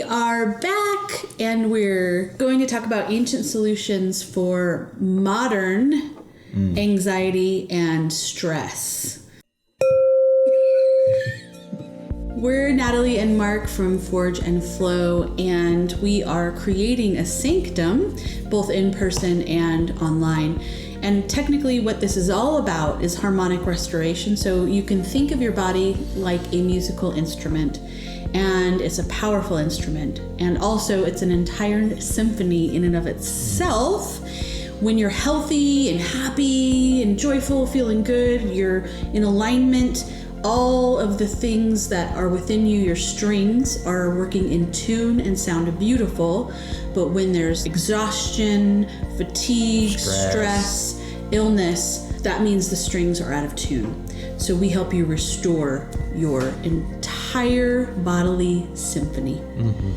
are back, and we're going to talk about ancient solutions for modern anxiety and stress. We're Natalie and Mark from Forge and Flow, and we are creating a sanctum, both in person and online. And technically what this is all about is harmonic restoration. So you can think of your body like a musical instrument, and it's a powerful instrument. And also it's an entire symphony in and of itself. When you're healthy and happy and joyful, feeling good, you're in alignment, all of the things that are within you, your strings, are working in tune and sound beautiful. But when there's exhaustion, fatigue, stress, illness, that means the strings are out of tune. So we help you restore your entire bodily symphony. Mm-hmm.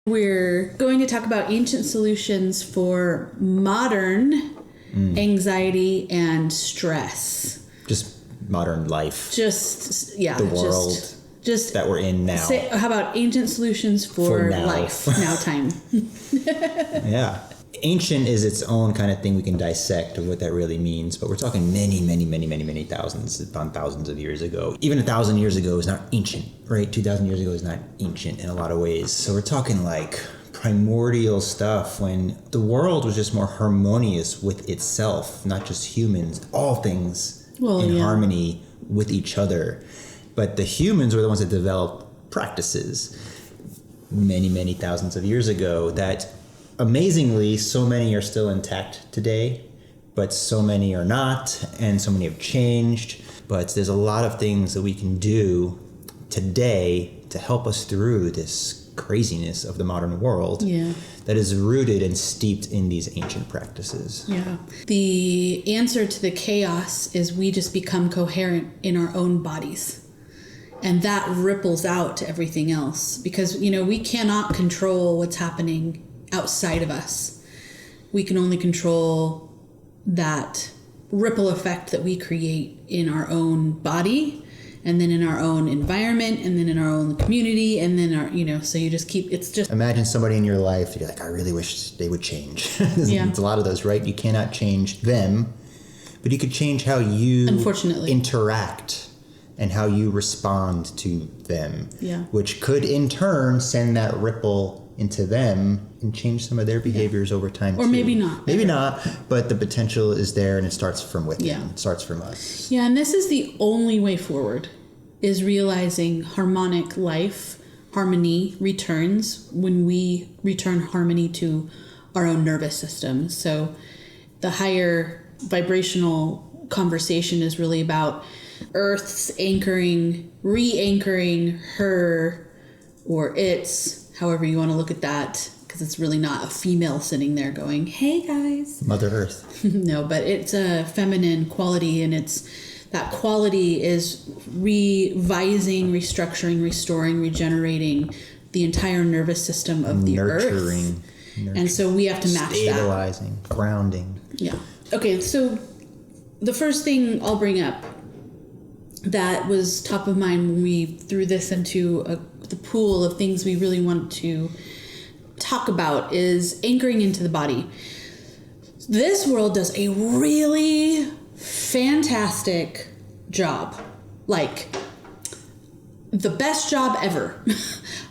We're going to talk about ancient solutions for modern anxiety and stress. Just modern life. The world that we're in now. How about ancient solutions for life, now time? Yeah. Ancient is its own kind of thing we can dissect of what that really means, but we're talking many thousands upon thousands of years ago. Even 1,000 years ago is not ancient, right? 2,000 years ago is not ancient in a lot of ways. So we're talking like primordial stuff when the world was just more harmonious with itself, not just humans, all things harmony with each other. But the humans were the ones that developed practices many thousands of years ago that amazingly, so many are still intact today, but so many are not, and so many have changed. But there's a lot of things that we can do today to help us through this craziness of the modern world that is rooted and steeped in these ancient practices. Yeah. The answer to the chaos is we just become coherent in our own bodies. And that ripples out to everything else because, we cannot control what's happening outside of us. We can only control that ripple effect that we create in our own body, and then in our own environment, and then in our own community, and then so you just keep, it's just... Imagine somebody in your life, you're like, I really wish they would change. It's a lot of those, right? You cannot change them, but you could change how you interact and how you respond to them, which could in turn send that ripple into them and change some of their behaviors over time or too. Maybe not. Maybe not, but the potential is there, and it starts from within. It starts from us. Yeah, and this is the only way forward, is realizing harmonic life, harmony returns when we return harmony to our own nervous system. So the higher vibrational conversation is really about Earth's anchoring, re-anchoring her or its, however you want to look at that, because it's really not a female sitting there going, hey guys. Mother Earth. No, but it's a feminine quality, and that quality is revising, restructuring, restoring, regenerating the entire nervous system of the Earth. And so we have to match stabilizing, that. Grounding. Yeah. Okay, so the first thing I'll bring up that was top of mind when we threw this into the pool of things we really want to talk about is anchoring into the body. This world does a really fantastic job, like the best job ever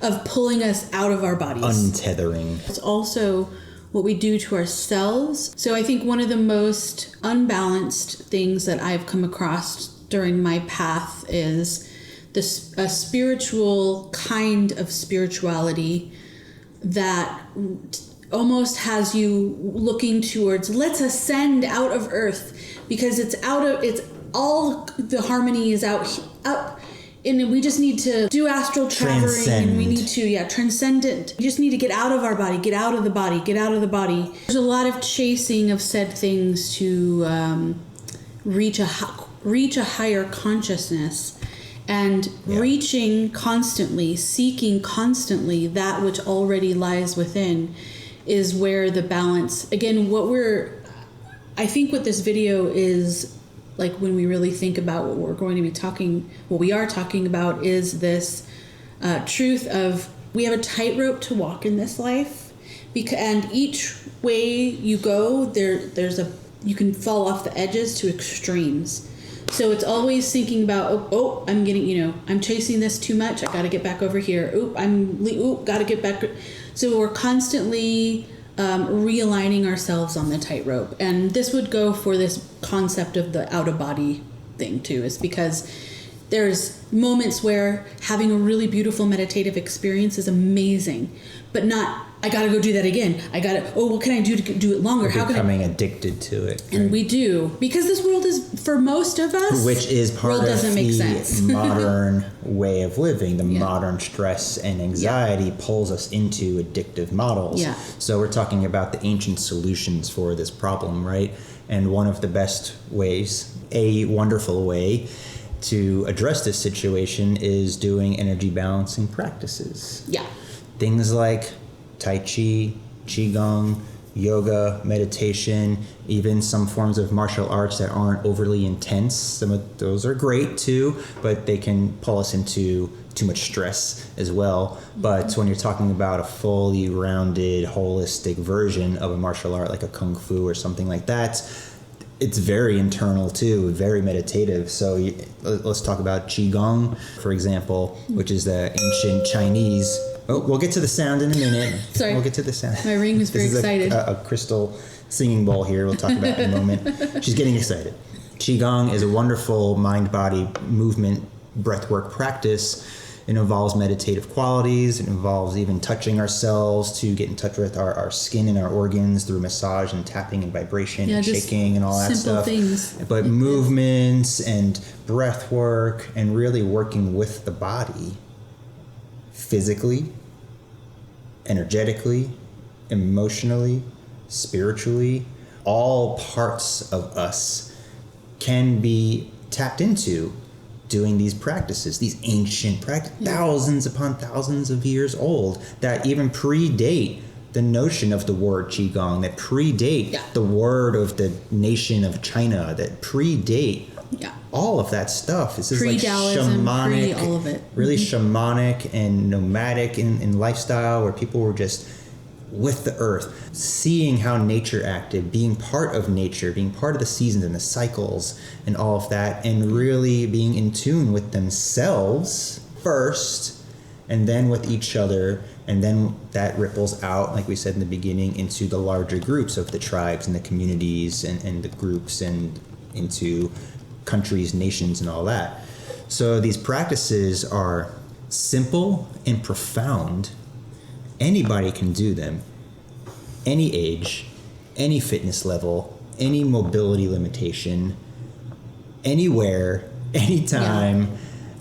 of pulling us out of our bodies. Untethering. It's also what we do to ourselves. So I think one of the most unbalanced things that I've come across during my path is a spiritual kind of spirituality that almost has you looking towards, let's ascend out of Earth, because it's all the harmony is up, and we just need to do astral traveling, and we need to transcendent. We just need to get out of our body, get out of the body, get out of the body. There's a lot of chasing of said things to reach a higher consciousness, and reaching constantly, seeking constantly that which already lies within is where the balance, again, I think what this video is, like, when we really think about what we're going to be what we are talking about is this truth of we have a tightrope to walk in this life, and each way you go, you can fall off the edges to extremes. So it's always thinking about, I'm chasing this too much. I got to get back over here. Got to get back. So we're constantly realigning ourselves on the tightrope. And this would go for this concept of the out of body thing too, is because there's moments where having a really beautiful meditative experience is amazing, but not, I got to go do that again. What can I do to do it longer? We're becoming addicted to it. And right? We do. Because this world is, for most of us, which is part of the modern way of living. The modern stress and anxiety pulls us into addictive models. Yeah. So we're talking about the ancient solutions for this problem, right? And one of the best ways, a wonderful way to address this situation is doing energy balancing practices. Yeah. Things like Tai Chi, Qigong, yoga, meditation, even some forms of martial arts that aren't overly intense. Some of those are great too, but they can pull us into too much stress as well. But when you're talking about a fully rounded, holistic version of a martial art like a kung fu or something like that, it's very internal too, very meditative. So let's talk about Qigong, for example, which is the ancient Chinese. Oh, we'll get to the sound in a minute. Sorry. We'll get to the sound. My ring was very excited. A crystal singing bowl here. We'll talk about in a moment. She's getting excited. Qigong is a wonderful mind-body movement breathwork practice. It involves meditative qualities. It involves even touching ourselves to get in touch with our skin and our organs through massage and tapping and vibration and shaking and all that stuff. Things. But movements and breath work and really working with the body physically, energetically, emotionally, spiritually, all parts of us can be tapped into doing these practices, these ancient practices, thousands upon thousands of years old, that even predate the notion of the word Qigong, that predate the word of the nation of China, that predate all of that stuff. This is like shamanic, all of it. Really shamanic and nomadic in lifestyle, where people were just with the earth, seeing how nature acted, being part of nature, being part of the seasons and the cycles and all of that, and really being in tune with themselves first, and then with each other, and then that ripples out, like we said in the beginning, into the larger groups of the tribes and the communities and the groups, and into countries, nations, and all that. So these practices are simple and profound. Anybody can do them, any age, any fitness level, any mobility limitation, anywhere, anytime,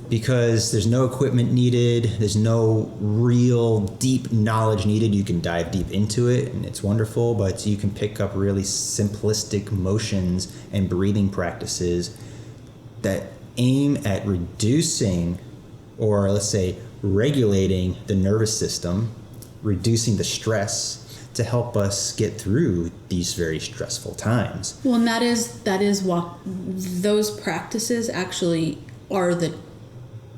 because there's no equipment needed, there's no real deep knowledge needed. You can dive deep into it and it's wonderful, but you can pick up really simplistic motions and breathing practices that aim at reducing, or let's say regulating, the nervous system, reducing the stress to help us get through these very stressful times. Well, and that is what those practices actually are, the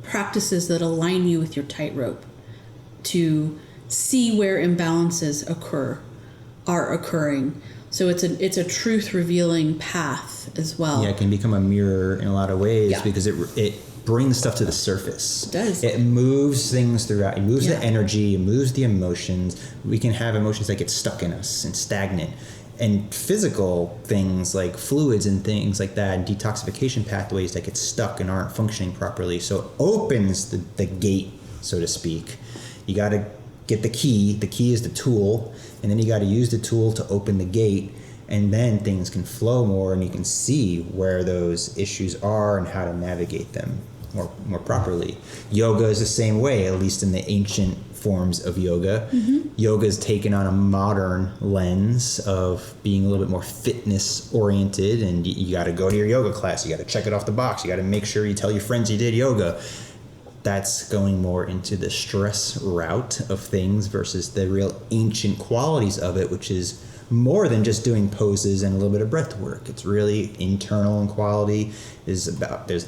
practices that align you with your tightrope to see where imbalances are occurring. So it's a truth revealing path as well. Yeah, it can become a mirror in a lot of ways because it brings stuff to the surface. It does. It moves things throughout. It moves the energy. It moves the emotions. We can have emotions that get stuck in us and stagnant. And physical things like fluids and things like that, and detoxification pathways that get stuck and aren't functioning properly. So it opens the gate, so to speak. You got to get the key. The key is the tool. And then you got to use the tool to open the gate. And then things can flow more, and you can see where those issues are and how to navigate them more properly. Yoga is the same way, at least in the ancient forms of yoga. Yoga is taken on a modern lens of being a little bit more fitness oriented, and you got to go to your yoga class. You got to check it off the box. You got to make sure you tell your friends you did yoga. That's going more into the stress route of things versus the real ancient qualities of it, which is more than just doing poses and a little bit of breath work. It's really internal in quality. There's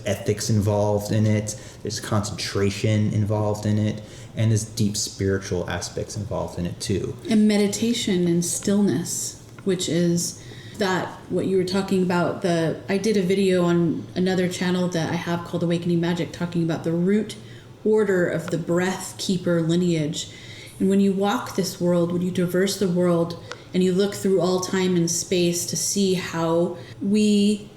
ethics involved in it. There's concentration involved in it. And there's deep spiritual aspects involved in it too. And meditation and stillness, which is that what you were talking about. I did a video on another channel that I have called Awakening Magic, talking about the root order of the breath keeper lineage. And when you walk this world, when you traverse the world, and you look through all time and space to see how we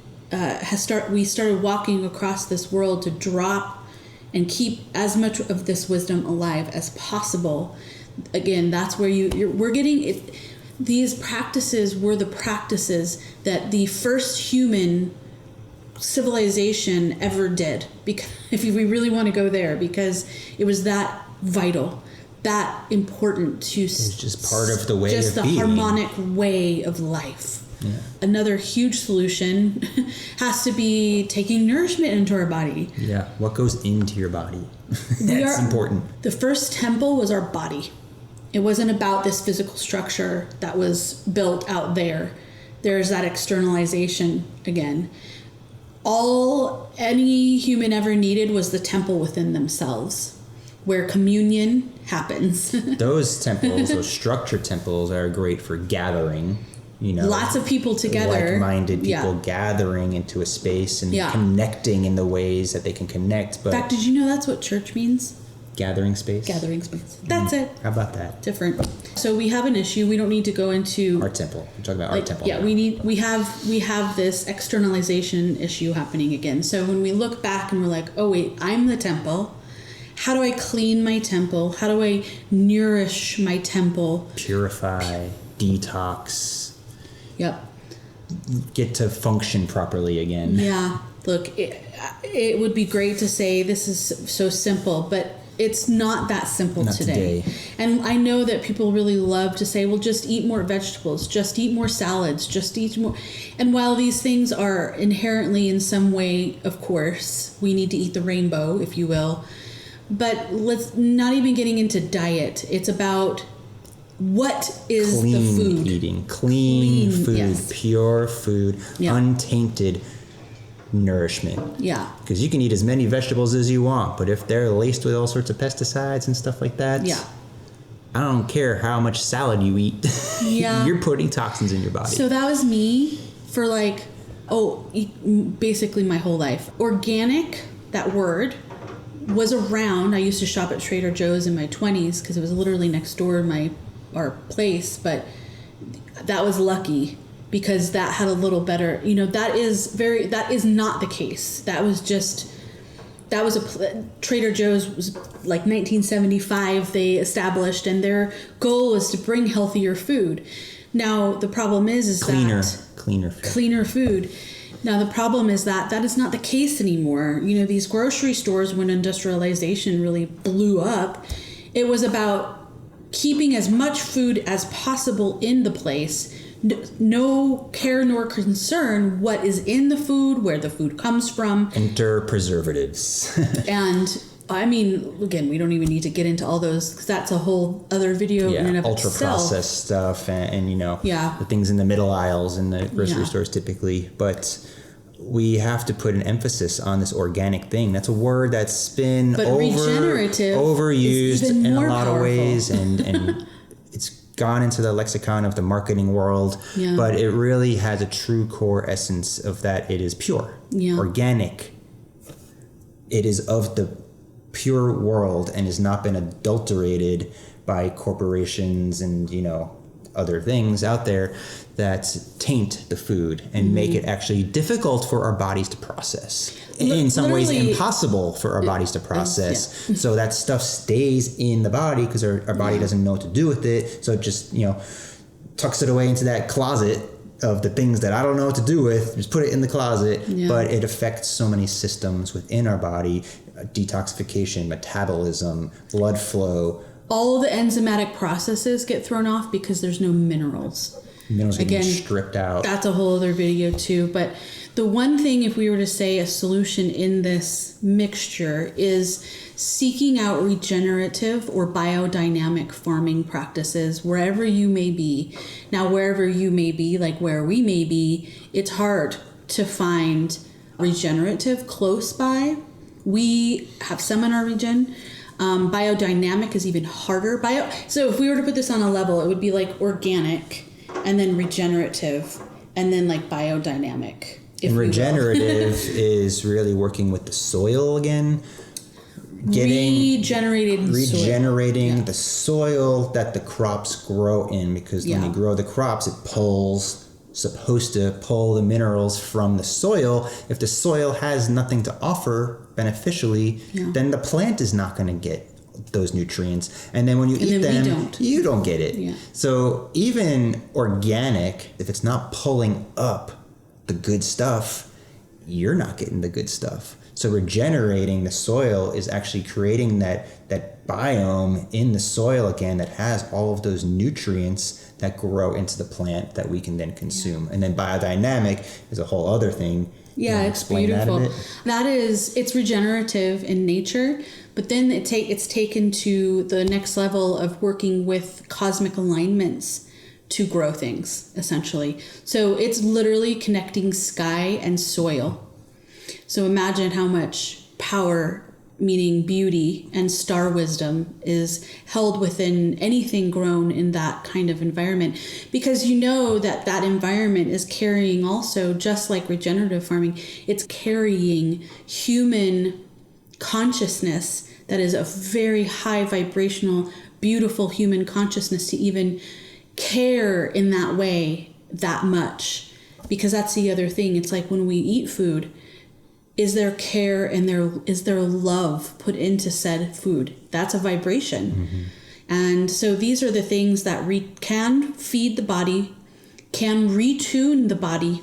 started walking across this world to drop and keep as much of this wisdom alive as possible. Again, that's where we're getting it. These practices were the practices that the first human civilization ever did. Because if we really want to go there, because it was that vital, that important to it's just part of the way just of the being. Harmonic way of life. Yeah. Another huge solution has to be taking nourishment into our body. Yeah, what goes into your body? That's important. The first temple was our body. It wasn't about this physical structure that was built out there. There's that externalization again. All any human ever needed was the temple within themselves, where communion happens. Those temples, those structured temples, are great for gathering. Lots of people together, like-minded people gathering into a space and connecting in the ways that they can connect. But in fact, did you know that's what church means? Gathering space. Gathering space. That's it. How about that? Different. So we have an issue. We don't need to go into Our temple. We're talking about our temple. Yeah, now. we have this externalization issue happening again. So when we look back and we're like, oh wait, I'm the temple. How do I clean my temple? How do I nourish my temple? Purify, detox. Yep. Get to function properly again. Yeah. Look, it would be great to say this is so simple, but it's not that simple today. And I know that people really love to say, well, just eat more vegetables, just eat more salads, just eat more. And while these things are inherently in some way, of course, we need to eat the rainbow, if you will. But let's not even getting into diet. It's about what is clean the food. Eating, clean food, yes. Pure food, untainted nourishment. Yeah. Because you can eat as many vegetables as you want, but if they're laced with all sorts of pesticides and stuff like that, I don't care how much salad you eat. You're putting toxins in your body. So that was me for basically my whole life. Organic, that word, was around. I used to shop at Trader Joe's in my 20s because it was literally next door to our place, but that was lucky because that had a little better, that is not the case. Trader Joe's was like 1975 they established, and their goal was to bring healthier food. Now the problem is cleaner food. Now, the problem is that is not the case anymore. These grocery stores, when industrialization really blew up, it was about keeping as much food as possible in the place. No care nor concern what is in the food, where the food comes from. Enter preservatives. And, I mean, again, we don't even need to get into all those, because that's a whole other video in and of itself. Ultra-processed stuff and the things in the middle aisles in the grocery stores typically. But we have to put an emphasis on this organic thing. That's a word that's been overused in a lot of ways, and it's gone into the lexicon of the marketing world. Yeah. But it really has a true core essence of that. It is pure, organic. It is of the pure world and has not been adulterated by corporations and other things out there that taint the food and make it actually difficult for our bodies to process. In some ways impossible for our bodies to process. So that stuff stays in the body because our body doesn't know what to do with it. So it just, tucks it away into that closet of the things that I don't know what to do with. Just put it in the closet. Yeah. But it affects so many systems within our body. Detoxification, metabolism, blood flow. All the enzymatic processes get thrown off because there's no minerals. Minerals getting stripped out. That's a whole other video too. But the one thing, if we were to say a solution in this mixture, is seeking out regenerative or biodynamic farming practices wherever you may be. Now, wherever you may be, like where we may be, it's hard to find regenerative close by. We have some in our region. Biodynamic is even harder. So if we were to put this on a level, it would be like organic and then regenerative and then like biodynamic. And regenerative is really working with the soil again. Regenerating the soil that the crops grow in, because when you grow the crops, supposed to pull the minerals from the soil. If the soil has nothing to offer beneficially, then the plant is not going to get those nutrients. And then when you eat them, you don't get it. Yeah. So even organic, if it's not pulling up the good stuff, you're not getting the good stuff. So regenerating the soil is actually creating that biome in the soil again that has all of those nutrients that grow into the plant that we can then consume. And then biodynamic is a whole other thing. Yeah, it's beautiful. It's regenerative in nature, but then it's taken to the next level of working with cosmic alignments to grow things, essentially. So it's literally connecting sky and soil. So imagine how much power, meaning beauty and star wisdom, is held within anything grown in that kind of environment, because you know that environment is carrying also, just like regenerative farming, it's carrying human consciousness that is a very high vibrational, beautiful human consciousness to even care in that way that much. Because that's the other thing. It's like when we eat food, is there care and is there love put into said food? That's a vibration. Mm-hmm. And so these are the things that can feed the body, can retune the body.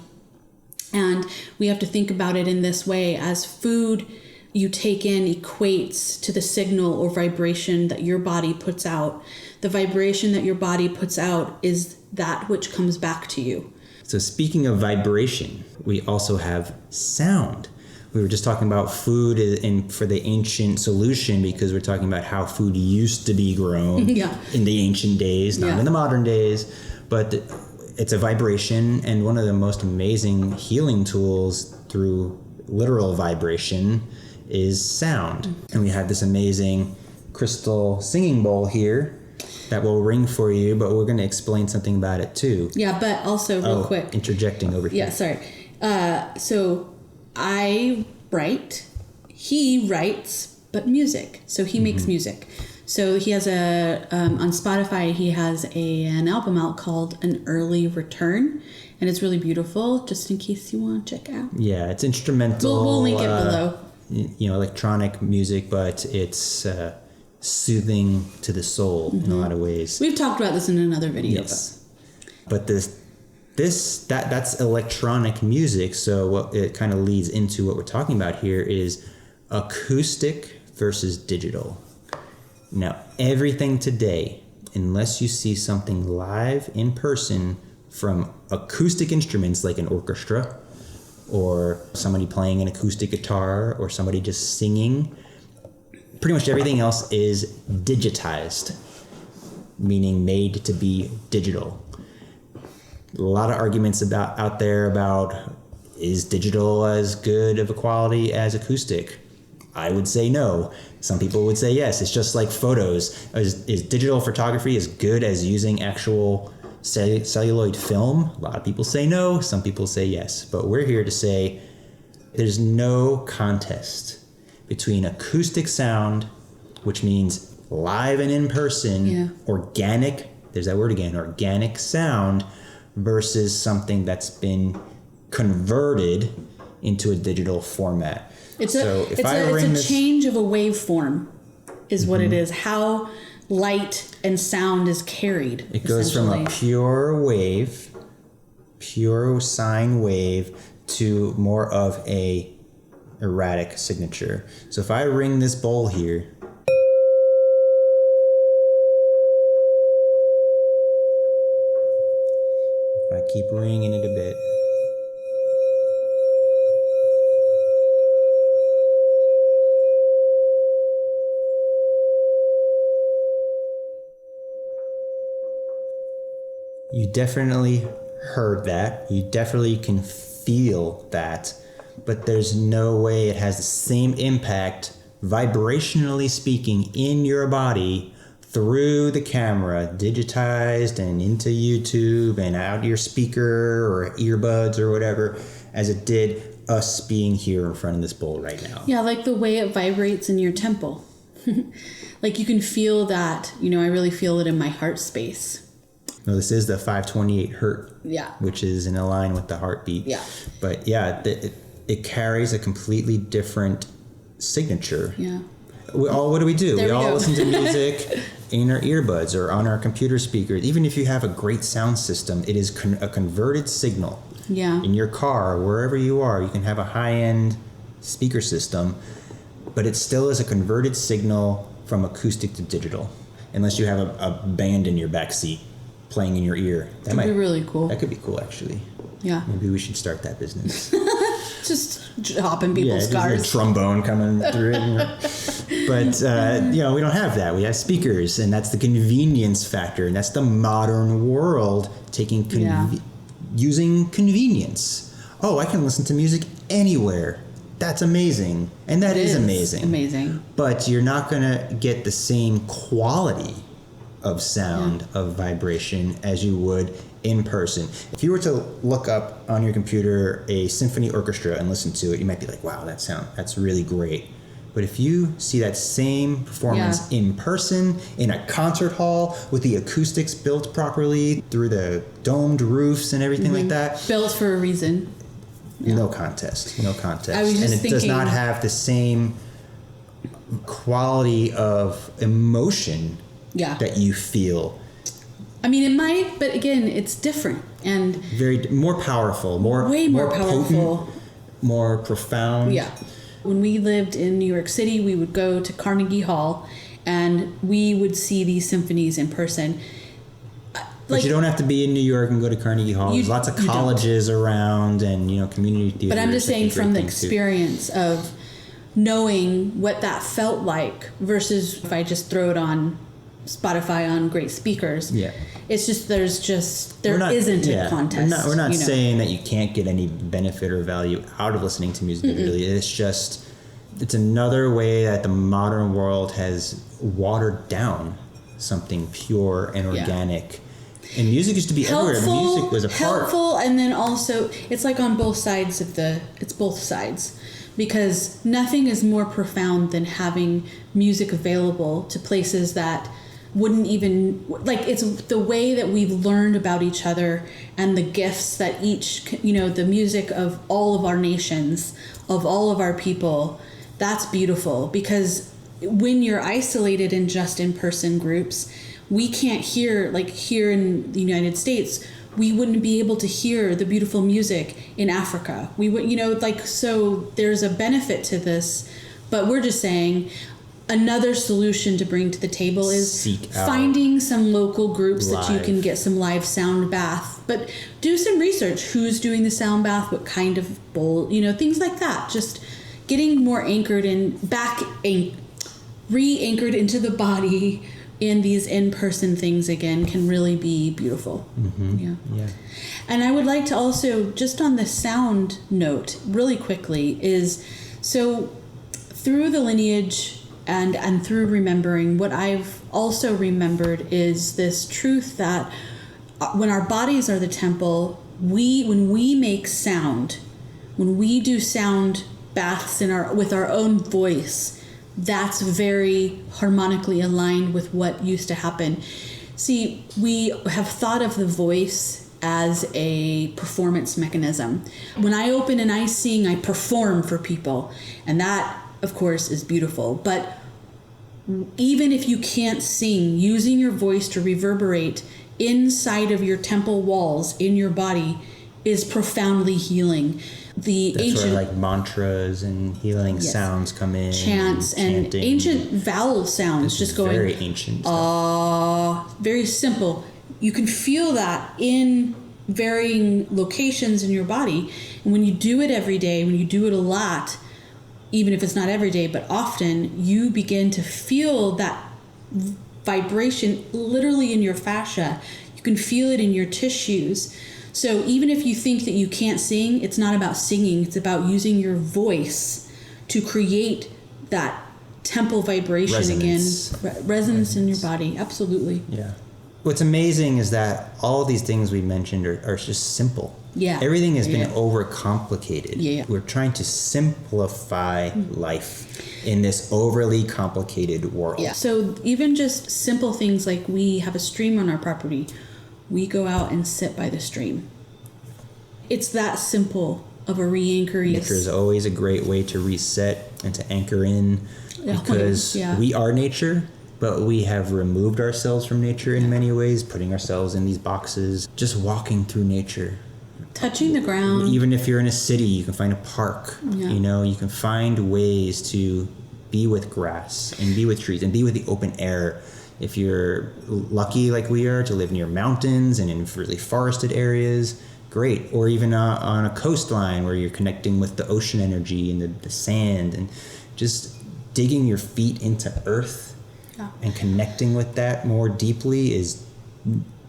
And we have to think about it in this way: as food you take in equates to the signal or vibration that your body puts out. The vibration that your body puts out is that which comes back to you. So speaking of vibration, we also have sound. We were just talking about food for the ancient solution, because we're talking about how food used to be grown in the ancient days, not in the modern days. But it's a vibration, and one of the most amazing healing tools through literal vibration is sound. And we have this amazing crystal singing bowl here that will ring for you, but we're going to explain something about it too. Yeah, but also real quick. Interjecting over here. Yeah, sorry. So I write, he writes, but music. So he makes music. So he has on Spotify, he has an album out called An Early Return, and it's really beautiful, just in case you want to check out. Yeah, it's instrumental. We'll link it below. Electronic music, but it's soothing to the soul in a lot of ways. We've talked about this in another video. Yes. But that's electronic music. So what it kind of leads into what we're talking about here is acoustic versus digital. Now, everything today, unless you see something live in person from acoustic instruments like an orchestra, or somebody playing an acoustic guitar, or somebody just singing, pretty much everything else is digitized, meaning made to be digital. A lot of arguments out there about, is digital as good of a quality as acoustic? I would say no. Some people would say yes. It's just like photos. Is digital photography as good as using actual celluloid film? A lot of people say no. Some people say yes. But we're here to say there's no contest between acoustic sound, which means live and in person, organic, there's that word again, organic sound, versus something that's been converted into a digital format. It's a change of a waveform is what it is. How light and sound is carried. It goes from a pure wave, pure sine wave, to more of a erratic signature. So if I ring this bowl here, if I keep ringing it a bit, definitely heard that. You definitely can feel that. But there's no way it has the same impact, vibrationally speaking, in your body through the camera, digitized and into YouTube and out your speaker or earbuds or whatever, as it did us being here in front of this bowl right now. Yeah, like the way it vibrates in your temple. Like you can feel that, I really feel it in my heart space. No, this is the 528 hertz, Yeah. which is in line with the heartbeat. Yeah. But yeah, it carries a completely different signature. Yeah. What do? There We all go. listen to music in our earbuds or on our computer speakers. Even if you have a great sound system, it is a converted signal. Yeah. In your car, wherever you are, you can have a high-end speaker system, but it still is a converted signal from acoustic to digital. Unless you have a band in your back seat playing in your ear. That would be really cool. That could be cool, actually. Yeah. Maybe we should start that business. Just hop in people's just cars. a trombone coming through it. But, we don't have that. We have speakers, and that's the convenience factor. And that's the modern world taking using convenience. Oh, I can listen to music anywhere. That's amazing. And that is amazing. Amazing. But you're not going to get the same quality of sound, of vibration, as you would in person. If you were to look up on your computer a symphony orchestra and listen to it, you might be like, wow, that's really great. But if you see that same performance in person, in a concert hall, with the acoustics built properly, through the domed roofs and everything like that. Built for a reason. Yeah. No contest. I was just and it does not have the same quality of emotion that you feel. I mean, it might, but again, it's different and more powerful, way more powerful, potent, more profound. Yeah. When we lived in New York City, we would go to Carnegie Hall, and we would see these symphonies in person. But you don't have to be in New York and go to Carnegie Hall. There's lots of colleges around, and community theaters. But I'm just saying, from the experience of knowing what that felt like versus if I just throw it on Spotify on great speakers. Yeah. It's just there isn't a contest. We're not saying that you can't get any benefit or value out of listening to music. Really, it's another way that the modern world has watered down something pure and organic. And music used to be everywhere. Music was a part. Helpful, and then also it's like on both sides it's both sides. Because nothing is more profound than having music available to places that wouldn't even, it's the way that we've learned about each other and the gifts that each, the music of all of our nations, of all of our people, that's beautiful. Because when you're isolated in just in-person groups, we can't hear, here in the United States, we wouldn't be able to hear the beautiful music in Africa. We would, so there's a benefit to this, but we're just saying another solution to bring to the table is finding some local groups that you can get some live sound bath, but do some research. Who's doing the sound bath? What kind of bowl? Things like that. Just getting more anchored in, re-anchored into the body in these in-person things again can really be beautiful. Mm-hmm. Yeah. And I would like to also, just on the sound note, really quickly, is so through the lineage and through remembering, what I've also remembered is this truth that when our bodies are the temple, when we make sound, when we do sound baths with our own voice, that's very harmonically aligned with what used to happen. See, we have thought of the voice as a performance mechanism. When I open and I sing, I perform for people. And that, of course, is beautiful. But even if you can't sing, using your voice to reverberate inside of your temple walls in your body is profoundly healing. That's where mantras and healing sounds come in. Chants and ancient vowel sounds just going. Very ancient. Very simple. You can feel that in varying locations in your body. And when you do it every day, when you do it a lot, even if it's not every day, but often, you begin to feel that vibration literally in your fascia. You You can feel it in your tissues. So even if you think that you can't sing, it's not about singing. It's about using your voice to create that temple vibration Resonance. again. Resonance in your body. Absolutely. Yeah. What's amazing is that all these things we mentioned are just simple. Yeah. Everything has been overcomplicated. Yeah. We're trying to simplify life in this overly complicated world. Yeah. So even just simple things like we have a stream on our property. We go out and sit by the stream. It's that simple of a re-anchoring. Nature is always a great way to reset and to anchor in, because we are nature, but we have removed ourselves from nature in many ways, putting ourselves in these boxes, just walking through nature. Touching the ground. Even if you're in a city, you can find a park. Yeah. You know, you can find ways to be with grass and be with trees and be with the open air. If you're lucky like we are to live near mountains and in really forested areas, great. Or even on a coastline where you're connecting with the ocean energy and the sand, and just digging your feet into earth and connecting with that more deeply is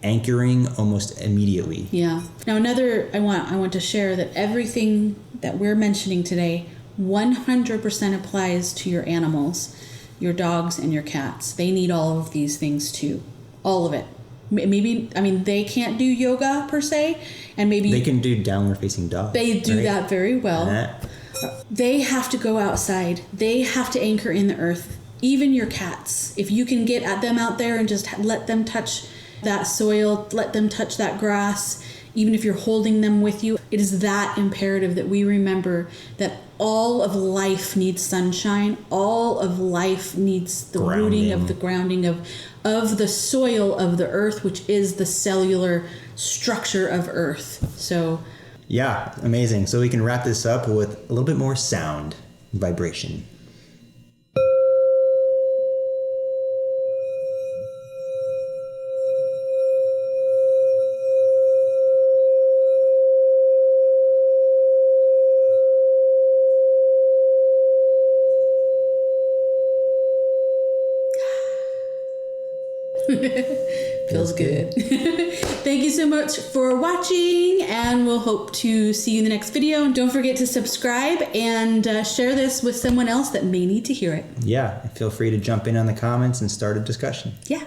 anchoring almost immediately. Yeah. Now I want to share that everything that we're mentioning today 100% applies to your animals. Your dogs and your cats. They need all of these things too. All of it. Maybe, they can't do yoga per se, and maybe they can do downward facing dog. They do that very well. They have to go outside. They have to anchor in the earth. Even your cats. If you can get at them out there and just let them touch that soil, let them touch that grass, even if you're holding them with you, it is that imperative that we remember that all of life needs sunshine. All of life needs the rooting of the grounding of the soil of the earth, which is the cellular structure of earth. So, yeah, amazing. So we can wrap this up with a little bit more sound, vibration. Feels good. Thank you so much for watching, and we'll hope to see you in the next video. And don't forget to subscribe and share this with someone else that may need to hear it. Yeah, feel free to jump in on the comments and start a discussion. Yeah.